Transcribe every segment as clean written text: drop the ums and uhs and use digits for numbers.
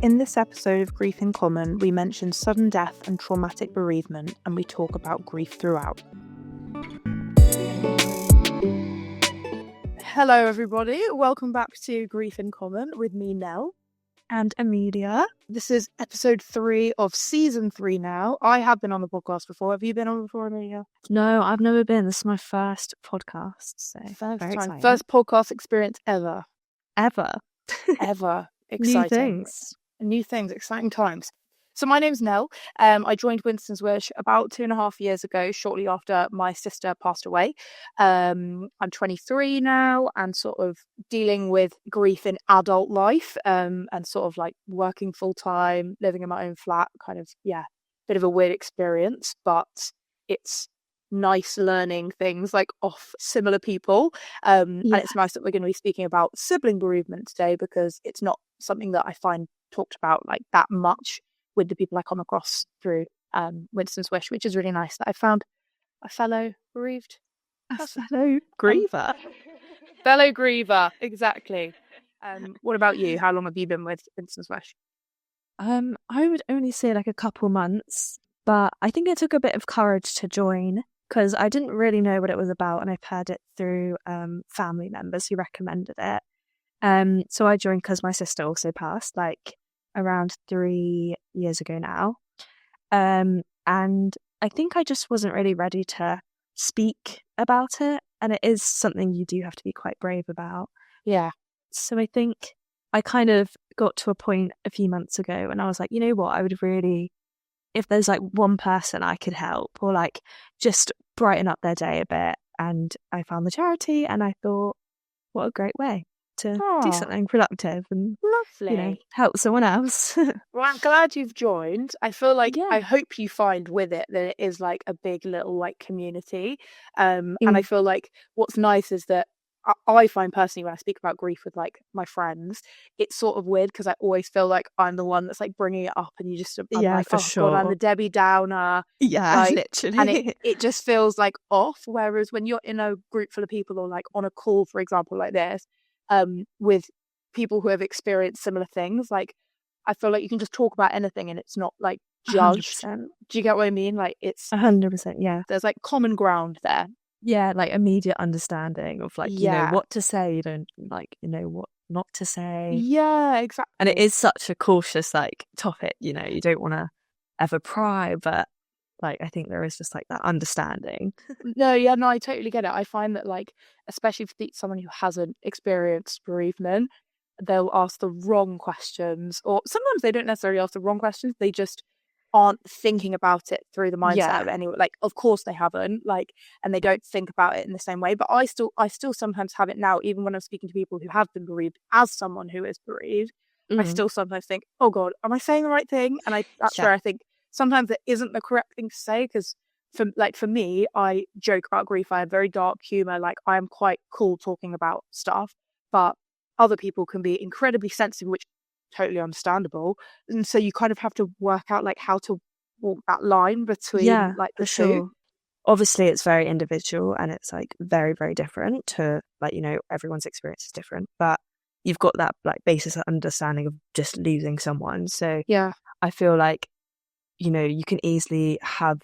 In this episode of Grief in Common, we mention sudden death and traumatic bereavement, and we talk about grief throughout. Hello everybody, welcome back to Grief in Common with me, Nell. And Amelia. This is episode 3 of season 3 now. I have been on the podcast before. Have you been on before, Amelia? No, I've never been. This is my first podcast. So First podcast experience ever. Ever. Exciting. New things, exciting times. So my name's Nell. I joined Winston's Wish about 2.5 years ago, shortly after my sister passed away. I'm 23 now and sort of dealing with grief in adult life, and sort of like working full time, living in my own flat, bit of a weird experience, but it's nice learning things like off similar people. And it's nice that we're going to be speaking about sibling bereavement today, because it's not something that I find talked about like that much with the people I come across through Winston's Wish, which is really nice that I found a fellow bereaved person. Fellow griever. Fellow griever, exactly. What about you? How long have you been with Winston's Wish? I would only say like a couple months, but I think it took a bit of courage to join because I didn't really know what it was about, and I've heard it through family members who recommended it. So I joined because my sister also passed like around 3 years ago now. And I think I just wasn't really ready to speak about it. And it is something you do have to be quite brave about. Yeah. So I think I kind of got to a point a few months ago and I was like, you know what, I would really, if there's like one person I could help or like just brighten up their day a bit. And I found the charity and I thought, what a great way to do something productive and lovely, help someone else. Well, I'm glad you've joined. I feel like I hope you find with it that it is like a big little like community. And I feel like what's nice is that I find personally when I speak about grief with like my friends, it's sort of weird because I always feel like I'm the one that's like bringing it up, and you just I'm like, for sure, God, I'm the Debbie Downer. Yeah, like, literally. And it just feels like off. Whereas when you're in a group full of people or like on a call, for example, like this, with people who have experienced similar things, like I feel like you can just talk about anything and it's not like judged. 100%. Do you get what I mean? Like it's 100%. Yeah, there's like common ground there. Yeah, like immediate understanding of like you know what to say, you don't like you know what not to say. Yeah, exactly. And it is such a cautious like topic, you know, you don't want to ever pry, but like I think there is just like that understanding. No, I totally get it. I find that like especially for someone who hasn't experienced bereavement, they'll ask the wrong questions, or sometimes they don't necessarily ask the wrong questions, they just aren't thinking about it through the mindset of anyone. Like of course they haven't, like, and they don't think about it in the same way, but I still sometimes have it now, even when I'm speaking to people who have been bereaved. As someone who is bereaved, I still sometimes think, oh God, am I saying the right thing? And that's where I think sometimes it isn't the correct thing to say, because for me, I joke about grief, I have very dark humor, like I am quite cool talking about stuff, but other people can be incredibly sensitive, which totally understandable, and so you kind of have to work out like how to walk that line between like the two. Sure. Obviously it's very individual and it's like very, very different to like, you know, everyone's experience is different, but you've got that like basis of understanding of just losing someone. So I feel like, you know, you can easily have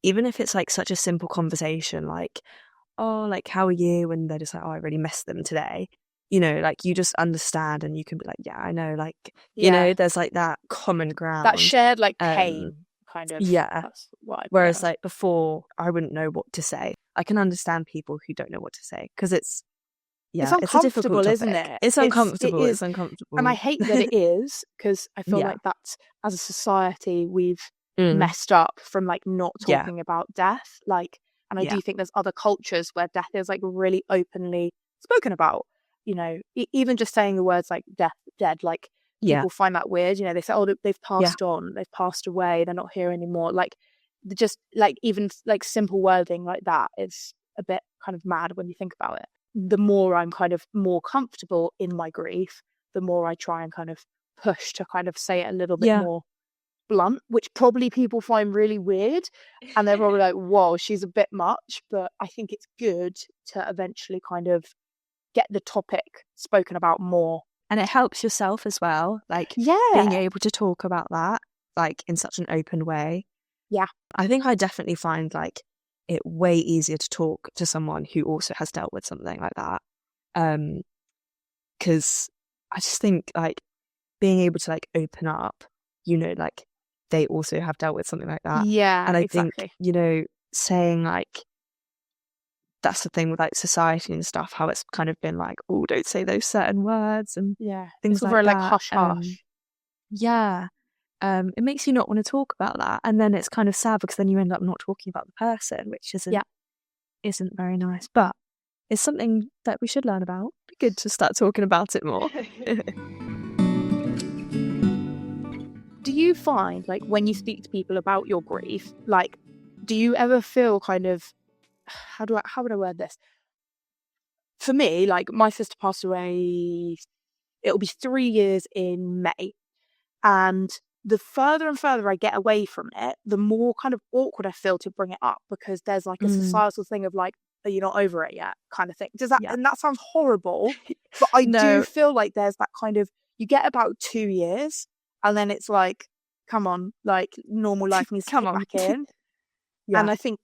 even if it's like such a simple conversation, like, oh, like how are you, and they're just like, oh, I really missed them today. You know, like you just understand and you can be like, yeah, I know, like, you know, there's like that common ground. That shared like pain kind of. Yeah. That's what Whereas like before, I wouldn't know what to say. I can understand people who don't know what to say because it's uncomfortable, isn't it? It's uncomfortable. It's uncomfortable. And I hate that it is, because I feel like that's, as a society, we've messed up from like not talking about death. Like, and I do think there's other cultures where death is like really openly spoken about. You know, even just saying the words like death, dead, like people find that weird. You know, they say, oh, they've passed on, they've passed away, they're not here anymore. Like, just like even like simple wording like that is a bit kind of mad when you think about it. The more I'm kind of more comfortable in my grief, the more I try and kind of push to kind of say it a little bit more blunt, which probably people find really weird, and they're probably like, whoa, she's a bit much. But I think it's good to eventually kind of get the topic spoken about more And it helps yourself as well, like being able to talk about that like in such an open way. Yeah. I think I definitely find like it way easier to talk to someone who also has dealt with something like that. Because I just think like being able to like open up, you know, like they also have dealt with something like that. Yeah, And I exactly. think, you know, saying like, that's the thing with like society and stuff, how it's kind of been like, oh, don't say those certain words and things it's all like very that. like hush hush. It makes you not want to talk about that, and then it's kind of sad because then you end up not talking about the person, which isn't very nice. But it's something that we should learn about. Be good to start talking about it more. Do you find like when you speak to people about your grief, like, do you ever feel kind of, how would I word this? For me, like my sister passed away, it'll be 3 years in May. And the further and further I get away from it, the more kind of awkward I feel to bring it up, because there's like a societal thing of like, are you not over it yet kind of thing. And that sounds horrible, but I do feel like there's that kind of, you get about 2 years and then it's like, come on, like normal life needs to come back in. And I think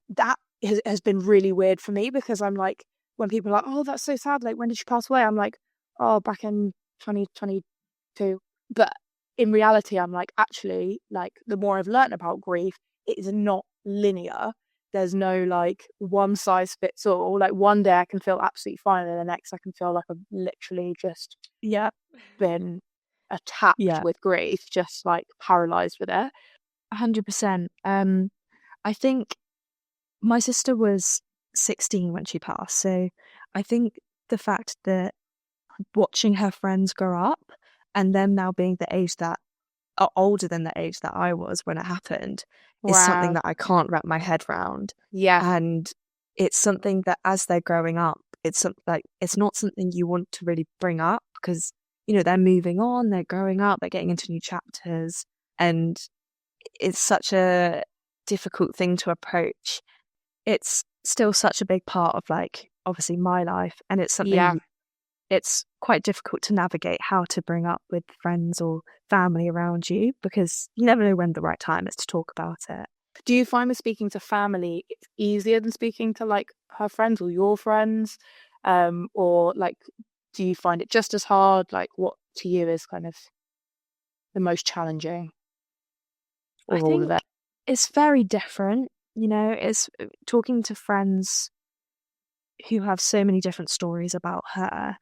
that has been really weird for me, because I'm like, when people are like, oh, that's so sad, like when did she pass away? I'm like, oh, back in 2022. But in reality, I'm like, actually, like the more I've learned about grief, it is not linear. There's no like one size fits all. Like one day I can feel absolutely fine, and the next I can feel like I've literally just been attacked with grief, just like paralyzed with it. 100%. I think my sister was 16 when she passed, so I think the fact that watching her friends grow up and them now being the age that are older than the age that I was when it happened is something that I can't wrap my head around. And it's something that as they're growing up, it's not something you want to really bring up, because you know they're moving on, they're growing up, they're getting into new chapters, and it's such a difficult thing to approach. It's still such a big part of like obviously my life, and it's something it's quite difficult to navigate how to bring up with friends or family around you, because you never know when the right time is to talk about it. Do you find with speaking to family it's easier than speaking to like her friends or your friends, or like do you find it just as hard? Like what to you is kind of the most challenging I of all think of it? it's very different, you know. It's talking to friends who have so many different stories about her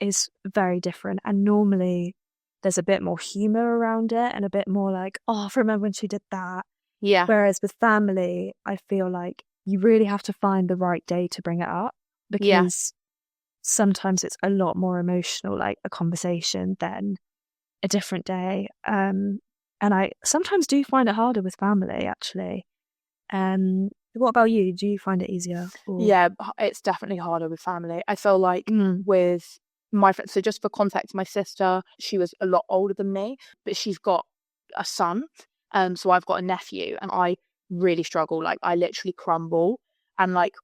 is very different, and normally there's a bit more humor around it and a bit more like, oh, remember when she did that. Whereas with family, I feel like you really have to find the right day to bring it up, because sometimes it's a lot more emotional, like a conversation, than a different day. And I sometimes do find it harder with family, actually. What about you? Do you find it easier? Yeah, it's definitely harder with family. I feel like with my friends, so just for context, my sister, she was a lot older than me, but she's got a son. So I've got a nephew, and I really struggle. Like I literally crumble. And like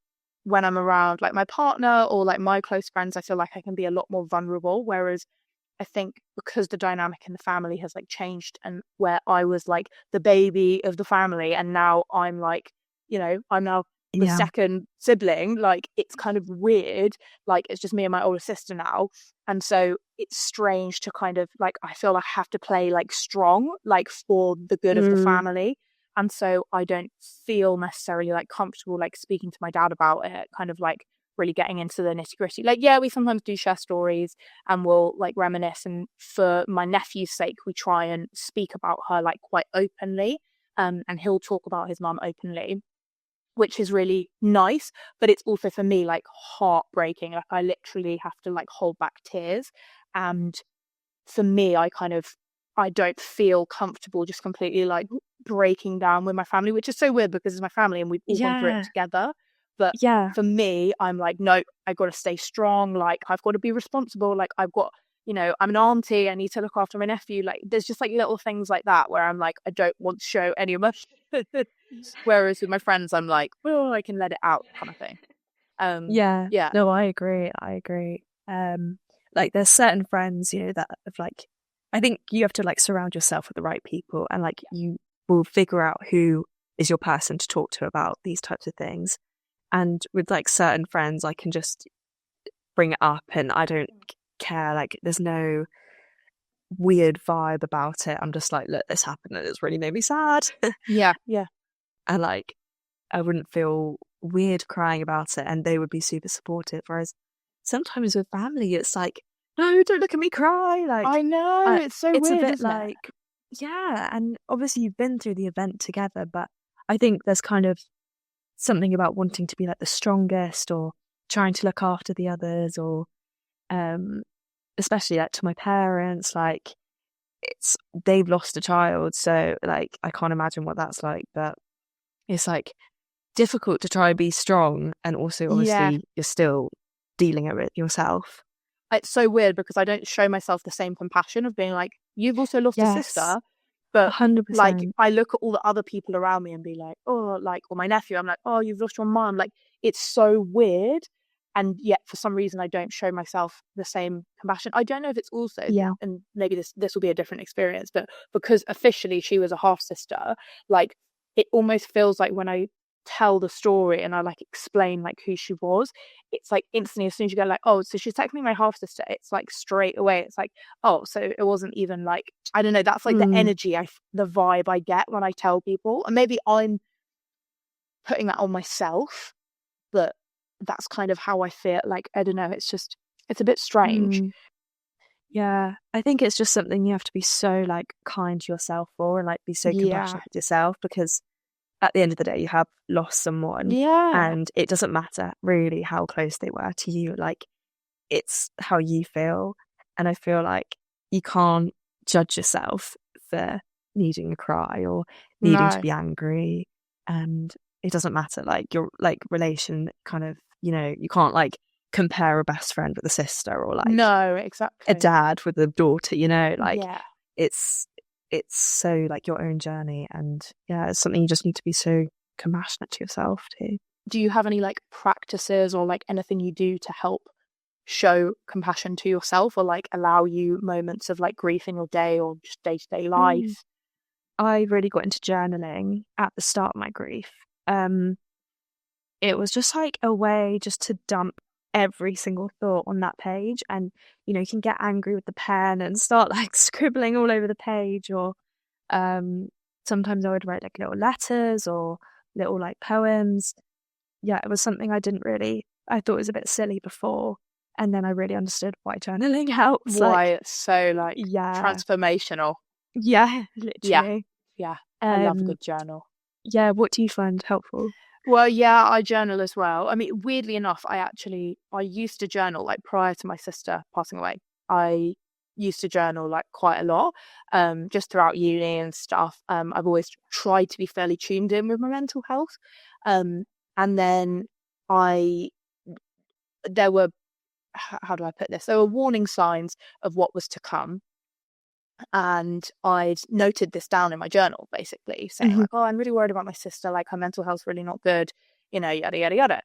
when I'm around like my partner or like my close friends, I feel like I can be a lot more vulnerable. Whereas I think because the dynamic in the family has like changed, and where I was like the baby of the family, and now I'm like, you know, I'm now the second sibling, like it's kind of weird. Like it's just me and my older sister now. And so it's strange to kind of like, I feel I have to play like strong, like for the good of the family. And so I don't feel necessarily like comfortable like speaking to my dad about it, kind of like really getting into the nitty gritty. Like, yeah, we sometimes do share stories and we'll like reminisce. And for my nephew's sake, we try and speak about her like quite openly. And he'll talk about his mum openly, which is really nice. But it's also for me like heartbreaking. Like I literally have to like hold back tears. And for me, I don't feel comfortable just completely like breaking down with my family, which is so weird because it's my family and we've all gone through it together. But for me, I'm like, no, I got to stay strong. Like, I've got to be responsible. Like, I've got, you know, I'm an auntie. I need to look after my nephew. Like, there's just like little things like that where I'm like, I don't want to show any emotion. Whereas with my friends, I'm like, oh, I can let it out kind of thing. No, I agree. like there's certain friends, you know, that have like, I think you have to like surround yourself with the right people, and like you will figure out who is your person to talk to about these types of things. And with like certain friends, I can just bring it up and I don't care. Like there's no weird vibe about it. I'm just like, look, this happened and it's really made me sad. Yeah, yeah. And like I wouldn't feel weird crying about it, and they would be super supportive. Whereas sometimes with family, it's like, no, don't look at me cry. Like I know, it's so it's weird, a bit isn't it? like, yeah. And obviously you've been through the event together, but I think there's kind of something about wanting to be like the strongest or trying to look after the others, or especially like to my parents, like they've lost a child, so like I can't imagine what that's like, but it's like difficult to try and be strong, and also Yeah. obviously you're still dealing with it yourself. It's so weird because I don't show myself the same compassion of being like, you've also lost a Yes, sister, but like 100%. I look at all the other people around me and be like, oh, like, or my nephew, I'm like, oh, you've lost your mom. Like, it's so weird. And yet for some reason I don't show myself the same compassion. I don't know if it's also, Yeah. and maybe this will be a different experience, but because officially she was a half sister, like it almost feels like when I tell the story and I like explain like who she was, it's like instantly as soon as you go like, oh, so she's technically my half sister, it's like straight away it's like, oh, so it wasn't even like, I don't know, that's like the energy the vibe I get when I tell people, and maybe I'm putting that on myself, but that's kind of how I feel. Like, I don't know, it's a bit strange. Yeah, I think it's just something you have to be so like kind to yourself for, and like be so Yeah. compassionate with yourself, because at the end of the day you have lost someone, Yeah. and it doesn't matter really how close they were to you. Like it's how you feel, and I feel like you can't judge yourself for needing to cry or needing to No. be angry, and it doesn't matter. Like your like relation kind of, you know, you can't like compare a best friend with a sister, or like No, a exactly. dad with a daughter, you know, like Yeah. it's it's so like your own journey, and yeah, it's something you just need to be so compassionate to yourself too. Do you have any like practices or like anything you do to help show compassion to yourself, or like allow you moments of like grief in your day or just day-to-day Mm. life? I really got into journaling at the start of my grief. Um, it was just like a way just to dump every single thought on that page, and you know, you can get angry with the pen and start like scribbling all over the page, or um, sometimes I would write like little letters or little like poems. Yeah, it was something I thought it was a bit silly before, and then I really understood why journaling helps. Why Like, it's so like yeah, transformational. yeah, Yeah. literally. Yeah. I love a Um, good journal. yeah, what do you find helpful? Well, yeah, I journal as well. I mean, weirdly enough, I used to journal like prior to my sister passing away. I used to journal like quite a lot, just throughout uni and stuff. I've always tried to be fairly tuned in with my mental health. And then I, there were, how do I put this? There were warning signs of what was to come. And I'd noted this down in my journal, basically saying Mhm. like, oh, I'm really worried about my sister, like her mental health's really not good, you know, yada yada yada.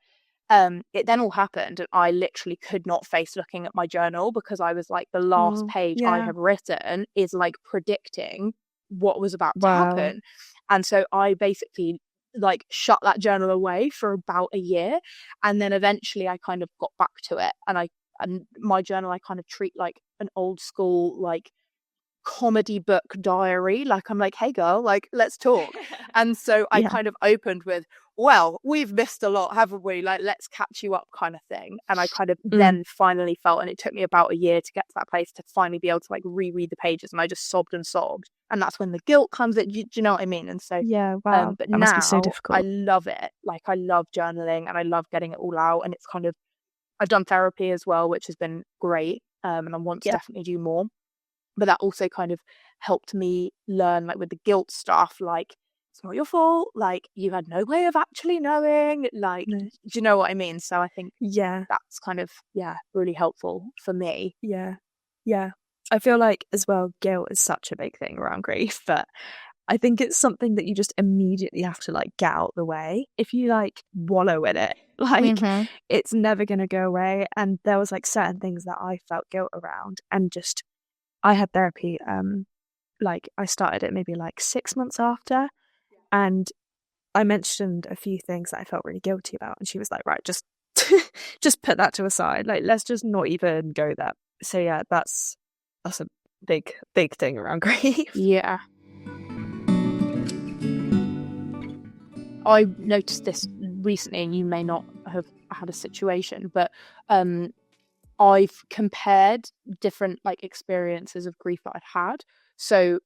It then all happened and I literally could not face looking at my journal because I was like, the last Oh, page I yeah. have written is like predicting what was about to Wow. happen. And so I basically like shut that journal away for about a year, and then eventually I kind of got back to it, and my journal I kind of treat like an old school like comedy book diary. Like I'm like, hey girl, like let's talk. And so I Yeah. kind of opened with, well, we've missed a lot, haven't we? Like, let's catch you up kind of thing. And I kind of Mm. then finally felt, and it took me about a year to get to that place to finally be able to like reread the pages, and I just sobbed and sobbed. And that's when the guilt comes in. Do you know what I mean? And so Yeah, wow. but That must be so now I difficult. love it. Like I love journaling and I love getting it all out. And it's kind of, I've done therapy as well, which has been great. And I want to Yeah. definitely do more, but that also kind of helped me learn, like with the guilt stuff, like it's not your fault, like you had no way of actually knowing, like, No. do you know what I mean? So I think Yeah. that's kind of, yeah, really helpful for me. Yeah. Yeah. I feel like as well, guilt is such a big thing around grief, but I think it's something that you just immediately have to like get out the way. If you like wallow in it, like it's never going to go away. And there was like certain things that I felt guilt around, and just I had therapy. Like I started it maybe like 6 months after, and I mentioned a few things that I felt really guilty about, and she was like, right, just just put that to a side. Like, let's just not even go there. So yeah, that's a big thing around grief. Yeah. I noticed this recently, and you may not have had a situation, but I've compared different like experiences of grief that I've had. So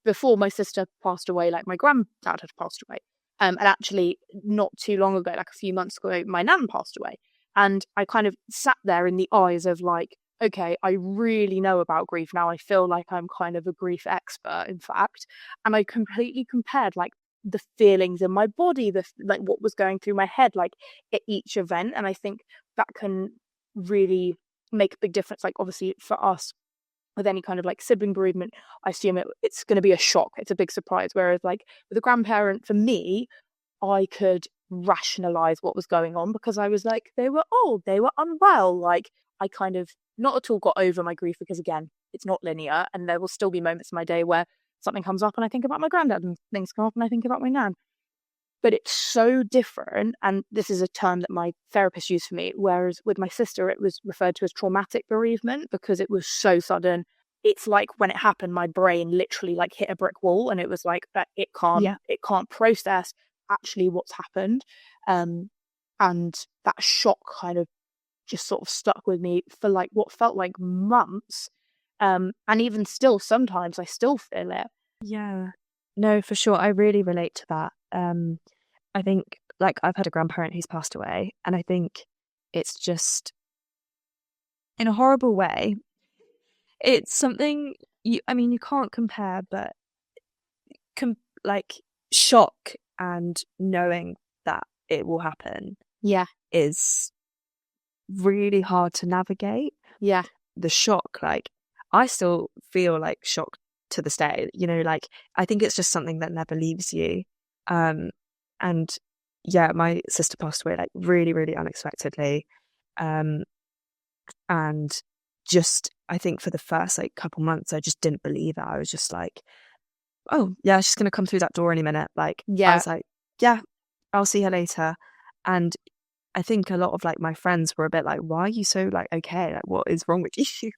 before my sister passed away, like my granddad had passed away. And actually not too long ago, like a few months ago, my nan passed away. And I kind of sat there in the eyes of like, okay, I really know about grief now. I feel like I'm kind of a grief expert, in fact. And I completely compared like the feelings in my body, like what was going through my head, like at each event. And I think that can really make a big difference. Like obviously for us, with any kind of like sibling bereavement, I assume it's going to be a shock. It's a big surprise. Whereas like with a grandparent, for me, I could rationalize what was going on because I was like, they were old, they were unwell. Like I kind of not at all got over my grief because again, it's not linear, and there will still be moments in my day where something comes up and I think about my granddad, and things come up and I think about my nan. But it's so different, and this is a term that my therapist used for me, whereas with my sister it was referred to as traumatic bereavement because it was so sudden. It's like when it happened, my brain literally like hit a brick wall, and it was like that it can't process actually what's happened, and that shock kind of just sort of stuck with me for like what felt like months, and even still sometimes I still feel it. Yeah, no, for sure, I really relate to that. I think like I've had a grandparent who's passed away, and I think it's just in a horrible way. It's something you can't compare, but like shock and knowing that it will happen is really hard to navigate. The shock, like I still feel like shocked to this day, like I think it's just something that never leaves you. And yeah, my sister passed away like really, really unexpectedly. And just I think for the first like couple months I just didn't believe it. I was just like, oh yeah, she's gonna come through that door any minute. Like I was like, yeah, I'll see her later. And I think a lot of like my friends were a bit like, why are you so like okay? Like what is wrong with you?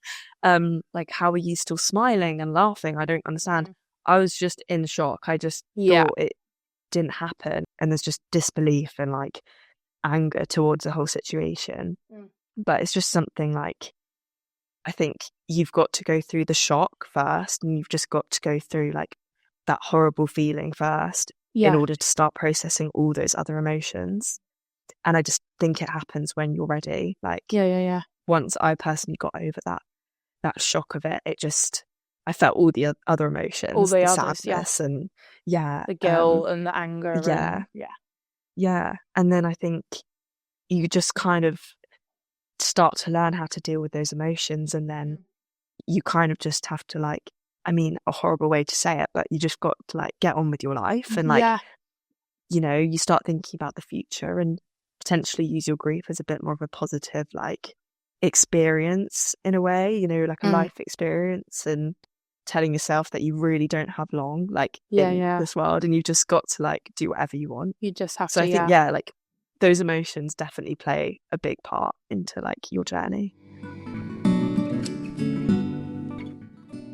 Like how are you still smiling and laughing? I don't understand. I was just in shock. I just thought it didn't happen, and there's just disbelief and like anger towards the whole situation. But it's just something like I think you've got to go through the shock first, and you've just got to go through like that horrible feeling first in order to start processing all those other emotions. And I just think it happens when you're ready. Like once I personally got over that shock of it, I felt all the other emotions, all the others, sadness and the guilt and the anger. And then I think you just kind of start to learn how to deal with those emotions, and then you kind of just have to like, a horrible way to say it, but you just got to like get on with your life and like you start thinking about the future and potentially use your grief as a bit more of a positive like experience in a way, like a life experience, and telling yourself that you really don't have long like in this world, and you just got to like do whatever you want. You just have to. So I think like those emotions definitely play a big part into like your journey.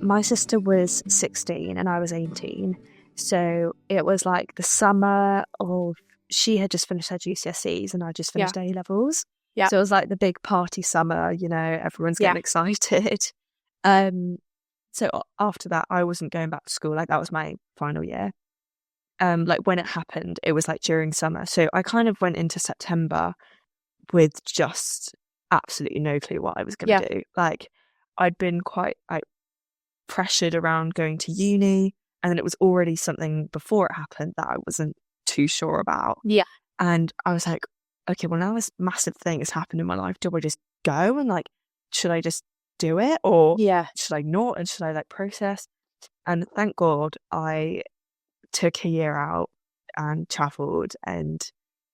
My sister was 16 and I was 18, so it was like the summer of, she had just finished her GCSEs and I just finished A levels. So it was like the big party summer, everyone's getting excited. So after that I wasn't going back to school, like that was my final year. Like when it happened, it was like during summer. So I kind of went into September with just absolutely no clue what I was going to do. Like I'd been quite like pressured around going to uni, and then it was already something before it happened that I wasn't too sure about. And I was like, okay, well now this massive thing has happened in my life. Do I just go and like, should I just do it, or should I not, and should I like process? And thank God I took a year out and travelled and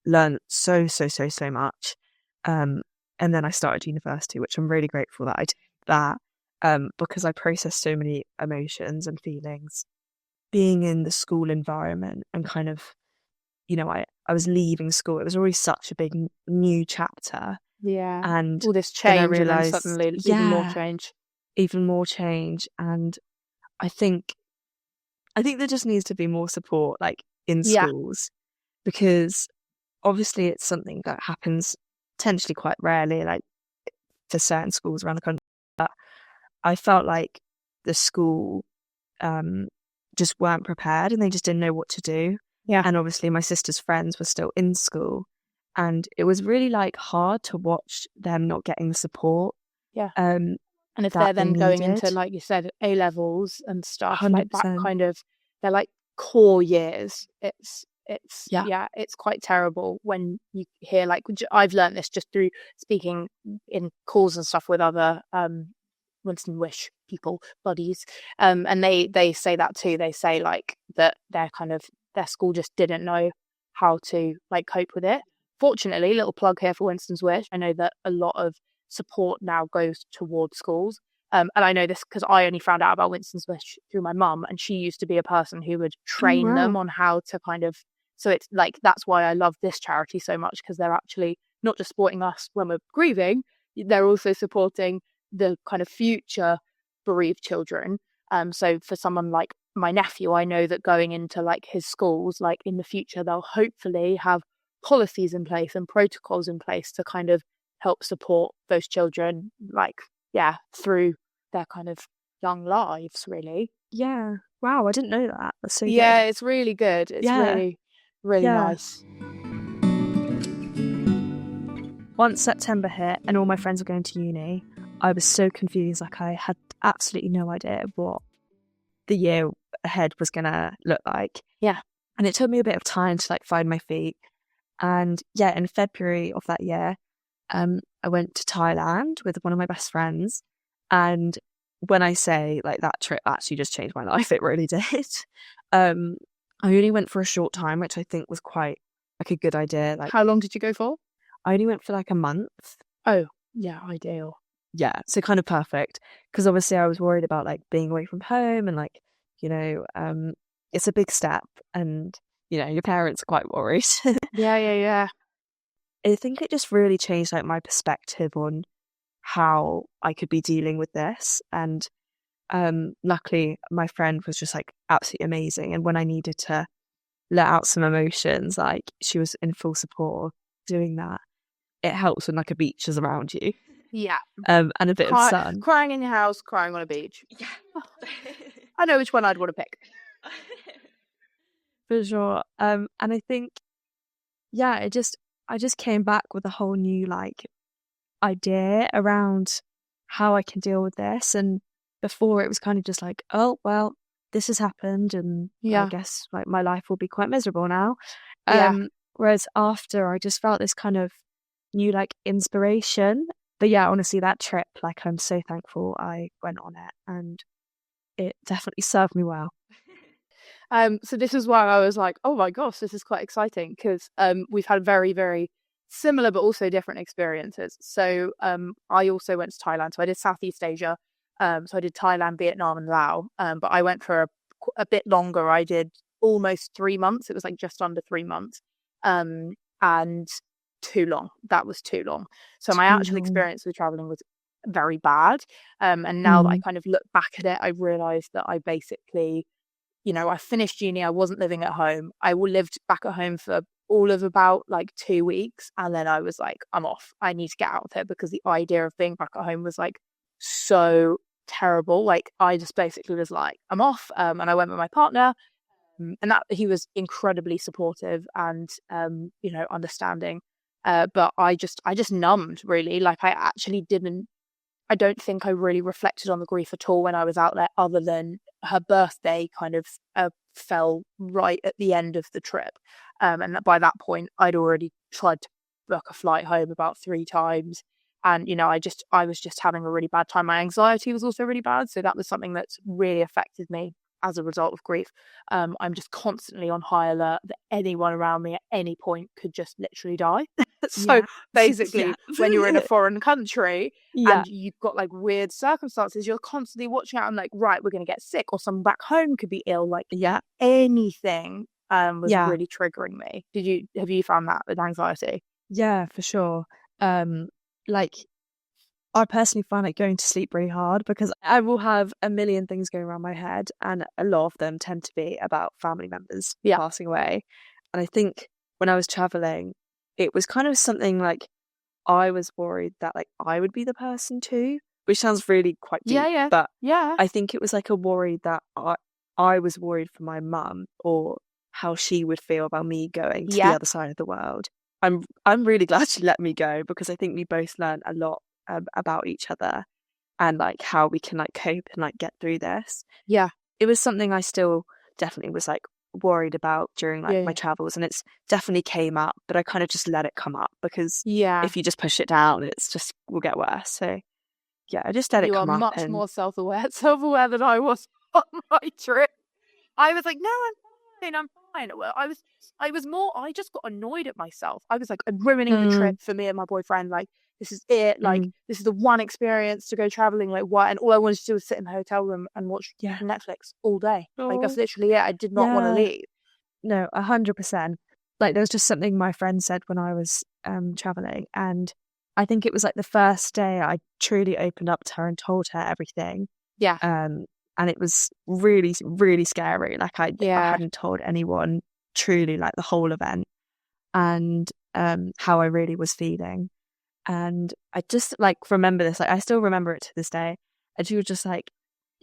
learned so much. And then I started university, which I'm really grateful that I did that, because I processed so many emotions and feelings being in the school environment and kind of, I was leaving school. It was already such a big new chapter. Yeah. And all this then I change and then realised, suddenly even more change. And I think there just needs to be more support, like, in schools, because obviously it's something that happens potentially quite rarely, like for certain schools around the country. But I felt like the school just weren't prepared and they just didn't know what to do. Yeah. And obviously my sister's friends were still in school, and it was really like hard to watch them not getting the support. Yeah. And if they're then going into, like you said, A levels and stuff, 100%. like that kind of, they're like core years. It's it's quite terrible when you hear, like, I've learned this just through speaking in calls and stuff with other Winston Wish people, buddies, and they say that too. They say like that their school just didn't know how to like cope with it. Fortunately, little plug here for Winston's Wish, I know that a lot of support now goes towards schools, and I know this because I only found out about Winston's Wish through my mum, and she used to be a person who would train them on how to kind of, so it's like, that's why I love this charity so much, because they're actually not just supporting us when we're grieving, they're also supporting the kind of future bereaved children. So for someone like my nephew, I know that going into like his schools, like in the future, they'll hopefully have policies in place and protocols in place to kind of help support those children, like, through their kind of young lives, really. Yeah. Wow, I didn't know that. That's so good. It's really good. It's really nice. Once September hit and all my friends were going to uni, I was so confused. Like, I had absolutely no idea what the year ahead was gonna look like. Yeah. And it took me a bit of time to like find my feet. And in February of that year, I went to Thailand with one of my best friends. And when I say like that trip actually just changed my life, it really did. I only went for a short time, which I think was quite like a good idea. Like, how long did you go for? I only went for like a month. Oh, yeah, ideal. Yeah, so kind of perfect, because obviously I was worried about like being away from home and like, it's a big step, and your parents are quite worried. Yeah. I think it just really changed like my perspective on how I could be dealing with this, and luckily my friend was just like absolutely amazing, and when I needed to let out some emotions, like, she was in full support of doing that. It helps when like a beach is around you. Yeah. And a bit of sun. Crying in your house, crying on a beach. Yeah. I know which one I'd want to pick. For sure. And I think, I just came back with a whole new like idea around how I can deal with this. And before, it was kind of just like, oh well, this has happened, and I guess like my life will be quite miserable now. Whereas after, I just felt this kind of new like inspiration. But honestly, that trip, like, I'm so thankful I went on it, and it definitely served me well. So this is why I was like, oh my gosh, this is quite exciting, because we've had very, very similar but also different experiences. So I also went to Thailand. So I did Southeast Asia. So I did Thailand, Vietnam and Laos. But I went for a bit longer. I did almost 3 months. It was like just under 3 months. And too long. That was too long. So my actual experience with traveling was very bad. And now that I kind of look back at it, I realized that I basically, I finished uni, I wasn't living at home. I lived back at home for all of about like 2 weeks, and then I was like, I'm off. I need to get out of here, because the idea of being back at home was like so terrible. Like, I just basically was like, I'm off. And I went with my partner, and that he was incredibly supportive and understanding. But I just numbed, really. Like, I don't think I really reflected on the grief at all when I was out there, other than her birthday kind of fell right at the end of the trip. And by that point, I'd already tried to book a flight home about 3 times. And, I was just having a really bad time. My anxiety was also really bad. So that was something that's really affected me. as a result of grief, I'm just constantly on high alert that anyone around me at any point could just literally die. So basically, when you're in a foreign country and you've got like weird circumstances, you're constantly watching out and like, right, we're going to get sick, or someone back home could be ill. Like anything was really triggering me. Have you found that with anxiety? Yeah, for sure. Like, I personally find it going to sleep really hard because I will have a million things going around my head, and a lot of them tend to be about family members passing away. And I think when I was traveling, it was kind of something like I was worried that like I would be the person too, which sounds really quite deep. But I think it was like a worry that I was worried for my mum, or how she would feel about me going to the other side of the world. I'm really glad she let me go, because I think we both learned a lot about each other, and like how we can like cope and like get through this. It was something I still definitely was like worried about during like my travels, and it's definitely came up, but I kind of just let it come up, because if you just push it down, it's just will get worse. So I just let it come up. You are much more self-aware than I was on my trip. I was like, no, I'm fine. Well, I just got annoyed at myself. I was like, I'm ruining the trip for me and my boyfriend. Like, this is it. Like, this is the one experience to go traveling. Like, what? And all I wanted to do was sit in the hotel room and watch Netflix all day. Like, that's literally it. I did not want to leave. No, 100%. Like, there was just something my friend said when I was traveling, and I think it was like the first day I truly opened up to her and told her everything. And it was really, really scary. Like, I hadn't told anyone truly like the whole event, and how I really was feeling. And I just like remember this, like I still remember it to this day. And she was just like,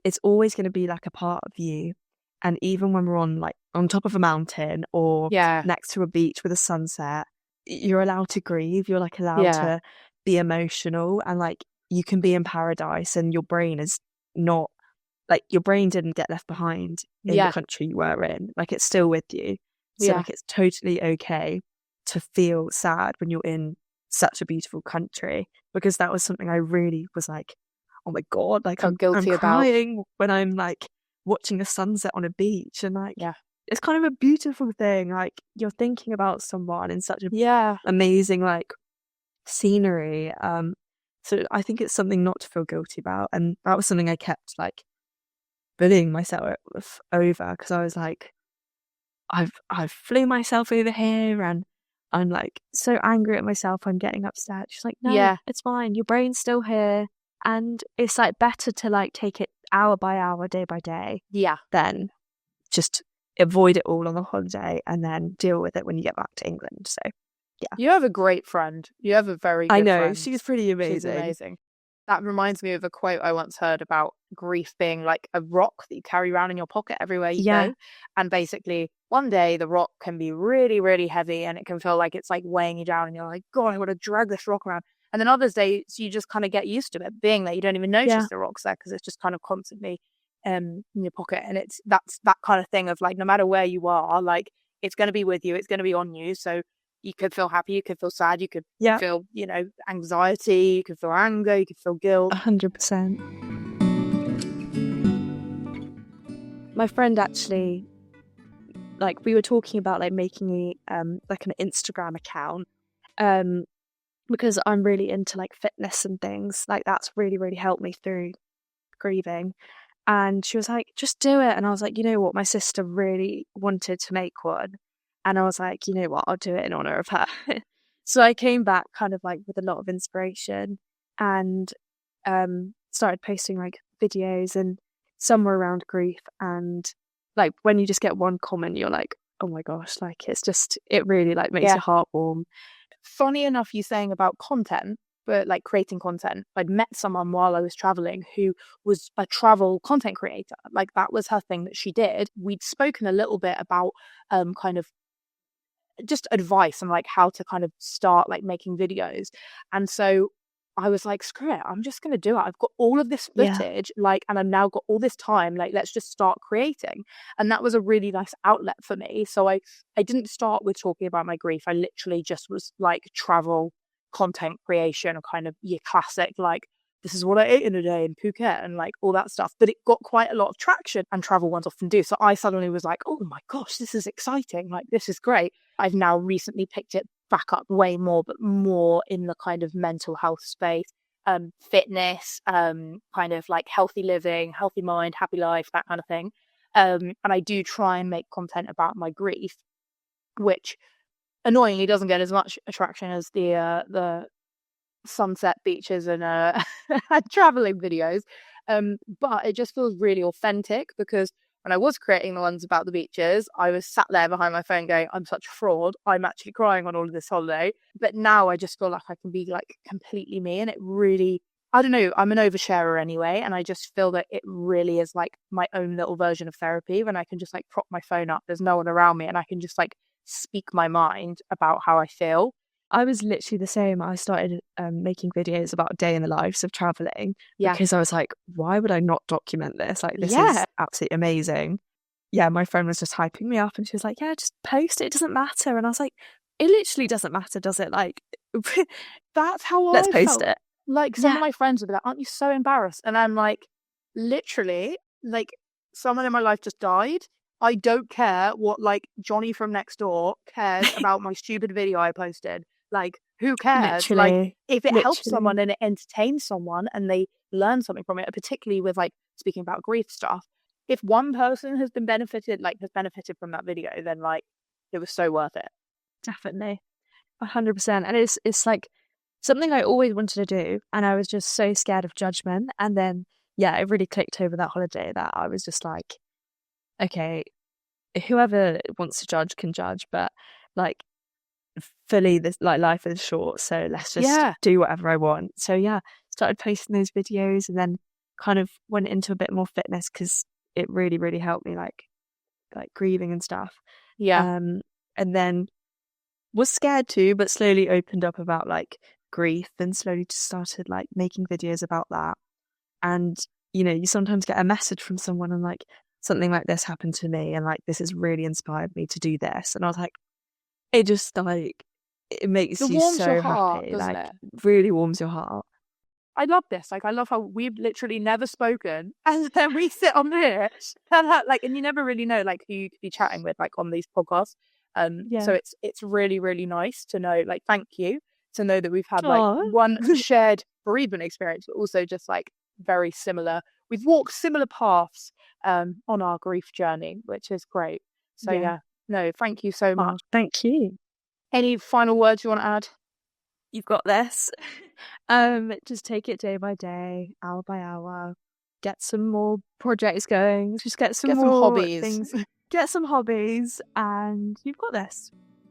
it's always going to be like a part of you. And even when we're on like on top of a mountain or next to a beach with a sunset, you're allowed to grieve. You're like allowed to be emotional, and like you can be in paradise, and your brain is not like, your brain didn't get left behind in the country you were in. Like, it's still with you. So like, it's totally okay to feel sad when you're in such a beautiful country, because that was something I really was like, oh my God, like I'm crying when I'm like watching a sunset on a beach, and like it's kind of a beautiful thing. Like, you're thinking about someone in such a amazing like scenery. So I think it's something not to feel guilty about, and that was something I kept like bullying myself over, because I was like, I've flew myself over here, and I'm like so angry at myself, I'm getting upset. She's like, no, it's fine, your brain's still here, and it's like better to like take it hour by hour, day by day, than just avoid it all on the holiday and then deal with it when you get back to England. So you have a great friend. You have a very good friend. She's pretty amazing. She's amazing. That reminds me of a quote I once heard about grief being like a rock that you carry around in your pocket everywhere you go. And basically, one day the rock can be really, really heavy, and it can feel like it's like weighing you down, and you're like, God, I want to drag this rock around. And then others days you just kind of get used to it being there. You don't even notice the rock's there, because it's just kind of constantly in your pocket. And that's that kind of thing of like, no matter where you are, like it's going to be with you, it's going to be on you. So you could feel happy, you could feel sad, you could feel, anxiety, you could feel anger, you could feel guilt. 100%. My friend actually, like, we were talking about like making like an Instagram account, because I'm really into like fitness and things. Like, that's really, really helped me through grieving. And she was like, just do it. And I was like, you know what, my sister really wanted to make one. And I was like, you know what, I'll do it in honor of her. So I came back kind of like with a lot of inspiration, and started posting like videos, and some were around grief. And like, when you just get one comment, you're like, oh my gosh, like it really like makes your heart warm. Funny enough, you saying about content, but like creating content, I'd met someone while I was traveling who was a travel content creator. Like, that was her thing that she did. We'd spoken a little bit about kind of just advice on like how to kind of start like making videos. And so I was like, screw it, I'm just going to do it. I've got all of this footage, like, and I've now got all this time, like, let's just start creating. And that was a really nice outlet for me. So I didn't start with talking about my grief. I literally just was like travel content creation, or kind of your classic, like, this is what I ate in a day in Phuket and like all that stuff. But it got quite a lot of traction, and travel ones often do. So I suddenly was like, oh my gosh, this is exciting. Like, this is great. I've now recently picked it back up way more, but more in the kind of mental health space, fitness, kind of like healthy living, healthy mind, happy life, that kind of thing. And I do try and make content about my grief, which annoyingly doesn't get as much attraction as the sunset beaches and traveling videos. But it just feels really authentic, because when I was creating the ones about the beaches, I was sat there behind my phone going, I'm such a fraud. I'm actually crying on all of this holiday. But now I just feel like I can be like completely me, and it really, I don't know, I'm an oversharer anyway, and I just feel that it really is like my own little version of therapy, when I can just like prop my phone up, there's no one around me, and I can just like speak my mind about how I feel. I was literally the same. I started making videos about a day in the lives of traveling, because I was like, why would I not document this? Like, this is absolutely amazing. Yeah, my friend was just hyping me up, and she was like, yeah, just post it. It doesn't matter. And I was like, it literally doesn't matter, does it? Like, that's how let's I post felt. it. Like, some of my friends would be like, aren't you so embarrassed? And I'm like, literally, like, someone in my life just died. I don't care what like Johnny from next door cares about my stupid video I posted. Like, who cares? Literally, like, if it helps someone and it entertains someone and they learn something from it, particularly with like speaking about grief stuff, if one person has benefited from that video, then like it was so worth it. Definitely, 100%. And it's like something I always wanted to do, and I was just so scared of judgment. And then it really clicked over that holiday that I was just like, okay, whoever wants to judge can judge, but like, fully, this like life is short, so let's just do whatever I want. So started posting those videos, and then kind of went into a bit more fitness, because it really, really helped me like grieving and stuff. And then was scared too, but slowly opened up about like grief, and slowly just started like making videos about that. And you sometimes get a message from someone, and like, something like this happened to me, and like, this has really inspired me to do this. And I was like, it just like, it makes you so happy, like it really warms your heart. I love this. Like, I love how we've literally never spoken, and then we sit on here and like, and you never really know like who you could be chatting with like on these podcasts. So it's really, really nice to know, like, thank you to know that we've had like one shared bereavement experience, but also just like very similar. We've walked similar paths on our grief journey, which is great. So no, thank you so much. Thank you. Any final words you want to add? You've got this. Just take it day by day, hour by hour. Get some more projects going. Just get some more hobbies. Things. Get some hobbies, and you've got this.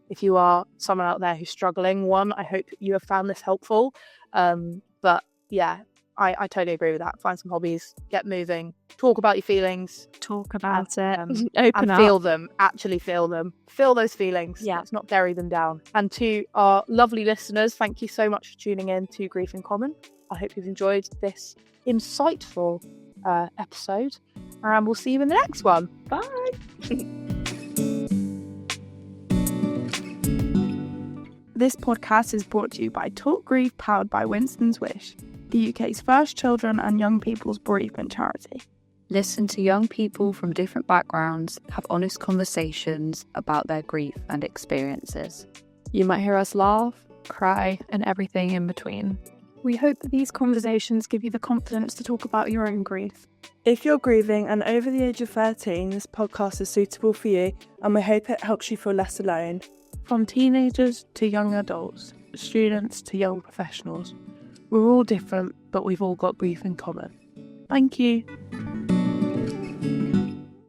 If you are someone out there who's struggling, I hope you have found this helpful. But yeah, I totally agree with that. Find some hobbies, get moving, talk about your feelings. Talk about it. Open up. Feel them. Actually feel them. Feel those feelings. Let's not bury them down. And to our lovely listeners, thank you so much for tuning in to Grief in Common. I hope you've enjoyed this insightful episode. And we'll see you in the next one. Bye. This podcast is brought to you by Talk Grief, powered by Winston's Wish, the UK's first children and young people's bereavement charity. Listen to young people from different backgrounds have honest conversations about their grief and experiences. You might hear us laugh, cry, and everything in between. We hope that these conversations give you the confidence to talk about your own grief. If you're grieving and over the age of 13, this podcast is suitable for you, and we hope it helps you feel less alone. From teenagers to young adults, students to young professionals, we're all different, but we've all got grief in common. Thank you.